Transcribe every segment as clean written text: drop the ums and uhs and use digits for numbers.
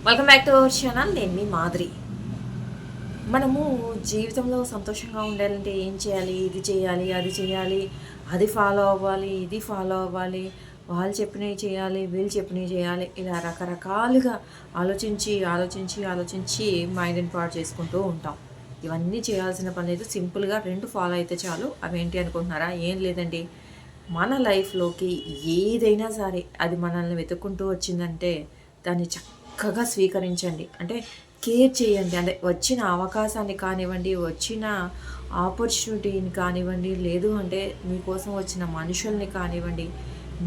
Welcome back to our channel. నేను మీ మాధురి. మనము జీవితంలో సంతోషంగా ఉండాలంటే ఏం చేయాలి? ఇది చేయాలి, అది చేయాలి, అది ఫాలో అవ్వాలి, ఇది ఫాలో అవ్వాలి, వాళ్ళు చెప్పినవి చేయాలి, వీళ్ళు చెప్పినవి చేయాలి, ఇలా రకరకాలుగా ఆలోచించి ఆలోచించి ఆలోచించి మైండ్ని పాడు చేసుకుంటూ ఉంటాం. ఇవన్నీ చేయాల్సిన పని లేదు. సింపుల్గా 2 ఫాలో అయితే చాలు. అవేంటి అనుకుంటున్నారా? ఏం లేదండి. మన లైఫ్లోకి ఏదైనా సరే అది మనల్ని వెతుక్కుంటూ వచ్చిందంటే దాన్ని చక్కగా స్వీకరించండి. అంటే కేర్ చేయండి. అంటే వచ్చిన అవకాశాన్ని కానివ్వండి, వచ్చిన ఆపర్చునిటీని కానివ్వండి, లేదు అంటే మీకోసం వచ్చిన మనుషుల్ని కానివ్వండి,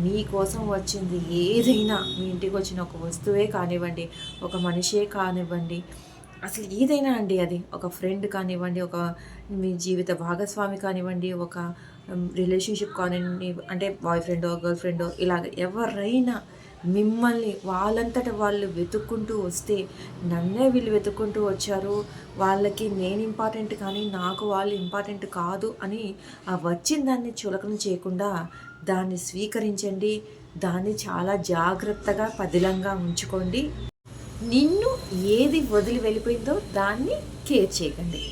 మీకోసం వచ్చింది ఏదైనా, మీ ఇంటికి వచ్చిన ఒక వస్తువే కానివ్వండి, ఒక మనిషే కానివ్వండి, అసలు ఏదైనా అండి, అది ఒక ఫ్రెండ్ కానివ్వండి, ఒక మీ జీవిత భాగస్వామి కానివ్వండి, ఒక రిలేషన్షిప్ కానివ్వండి, అంటే బాయ్ ఫ్రెండో గర్ల్ ఫ్రెండో ఇలాగ ఎవరైనా మిమ్మల్ని వాళ్ళంతట వాళ్ళు వెతుక్కుంటూ వస్తే, నన్నే వీళ్ళు వెతుక్కుంటూ వచ్చారు, వాళ్ళకి నేను ఇంపార్టెంట్ కానీ నాకు వాళ్ళు ఇంపార్టెంట్ కాదు అని ఆ వచ్చిన దాన్ని చులకన చేయకుండా దాన్ని స్వీకరించండి. దాన్ని చాలా జాగ్రత్తగా పదిలంగా ఉంచుకోండి. నిన్ను ఏది వదిలి వెళ్ళిపోయిందో దాన్ని కేర్ చేయకండి.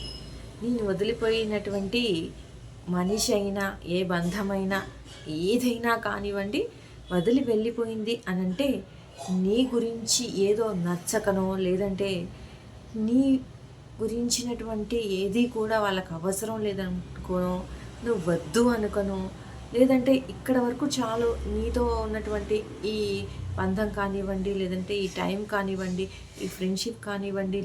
నిన్ను వదిలిపోయినటువంటి మనిషి అయినా, ఏ బంధమైనా, ఏదైనా కానివ్వండి, వదిలి వెళ్ళిపోయింది అనంటే నీ గురించి ఏదో నచ్చకనో, లేదంటే నీ గురించినటువంటి ఏది కూడా వాళ్ళకి అవసరం లేదనుకోనో, నువ్వు వద్దు అనుకనో, లేదంటే ఇక్కడ వరకు చాలు నీతో ఉన్నటువంటి ఈ బంధం కానివ్వండి, లేదంటే ఈ టైం కానివ్వండి, ఈ ఫ్రెండ్షిప్ కానివ్వండి,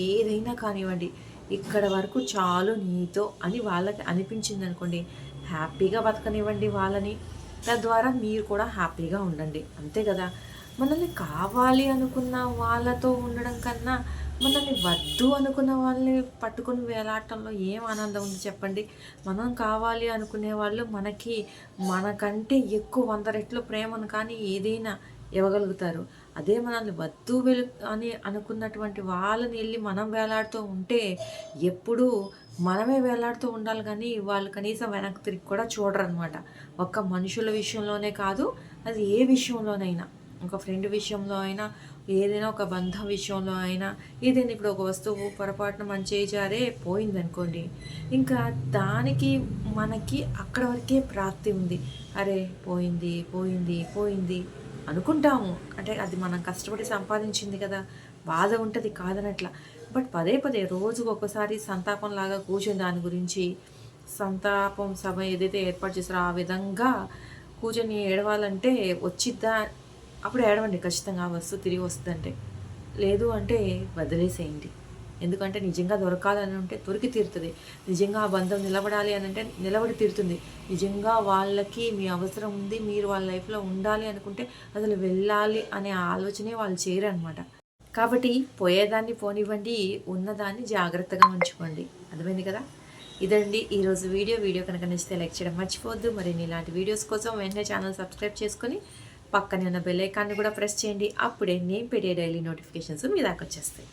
ఏదైనా కానివ్వండి, ఇక్కడ వరకు చాలు నీతో అని వాళ్ళకి అనిపించింది అనుకోండి, హ్యాపీగా బతకనివ్వండి వాళ్ళని. తద్వారా మీరు కూడా హ్యాపీగా ఉండండి. అంతే కదా. మనల్ని కావాలి అనుకున్న వాళ్ళతో ఉండడం కన్నా మనల్ని వద్దు అనుకున్న వాళ్ళని పట్టుకొని వేలాడటంలో ఏం ఆనందం ఉంది చెప్పండి. మనం కావాలి అనుకునే వాళ్ళు మనకంటే ఎక్కువ 100 రెట్లు ప్రేమను కానీ ఏదైనా ఇవ్వగలుగుతారు. అదే మనల్ని వద్దు అని అనుకున్నటువంటి వాళ్ళని వెళ్ళి మనం వేలాడుతూ ఉంటే ఎప్పుడూ మనమే వేలాడుతూ ఉండాలి, కానీ వాళ్ళు కనీసం వెనక్కి తిరిగి కూడా చూడరనమాట. ఒక్క మనుషుల విషయంలోనే కాదు, అది ఏ విషయంలోనైనా, ఒక ఫ్రెండ్ విషయంలో అయినా, ఏదైనా ఒక బంధం విషయంలో అయినా, ఏదైనా ఇప్పుడు ఒక వస్తువు పొరపాటున మన చేయి జారే పోయిందనుకోండి, ఇంకా దానికి మనకి అక్కడ వరకే ప్రాప్తి ఉంది. అరే పోయింది పోయింది పోయింది అనుకుంటాము. అంటే అది మనం కష్టపడి సంపాదించింది కదా, బాధ ఉంటుంది కాదనట్లా. బట్ పదే పదే రోజుకు ఒకసారి సంతాపంలాగా కూర్చొని దాని గురించి సంతాపం సభ ఏదైతే ఏర్పాటు చేస్తారో ఆ విధంగా కూర్చొని ఏడవాలంటే వచ్చిద్దా, అప్పుడు ఏడవండి ఖచ్చితంగా. ఆ వస్తువు తిరిగి వస్తుందంటే. లేదు అంటే వదిలేసేయండి. ఎందుకంటే నిజంగా దొరకాలని ఉంటే దొరికి తీరుతుంది. నిజంగా ఆ బంధం నిలబడాలి అని అంటే నిలబడి తీరుతుంది. నిజంగా వాళ్ళకి మీ అవసరం ఉంది, మీరు వాళ్ళ లైఫ్లో ఉండాలి అనుకుంటే అసలు వెళ్ళాలి అనే ఆలోచనే వాళ్ళు చేయరనమాట. కాబట్టి పోయేదాన్ని పోనివ్వండి, ఉన్నదాన్ని జాగ్రత్తగా ఉంచుకోండి. అర్థమైంది కదా. ఇదండి ఈరోజు వీడియో కనుక నచ్చితే లైక్ చేయడం మర్చిపోవద్దు. మరి ఇలాంటి వీడియోస్ కోసం వెంటనే ఛానల్ సబ్స్క్రైబ్ చేసుకొని పక్కనే ఉన్న బెల్ ఐకాన్ని కూడా ప్రెస్ చేయండి. అప్పుడే నేను పెట్టే డైలీ నోటిఫికేషన్స్ మీ దాకా వచ్చేస్తాయి.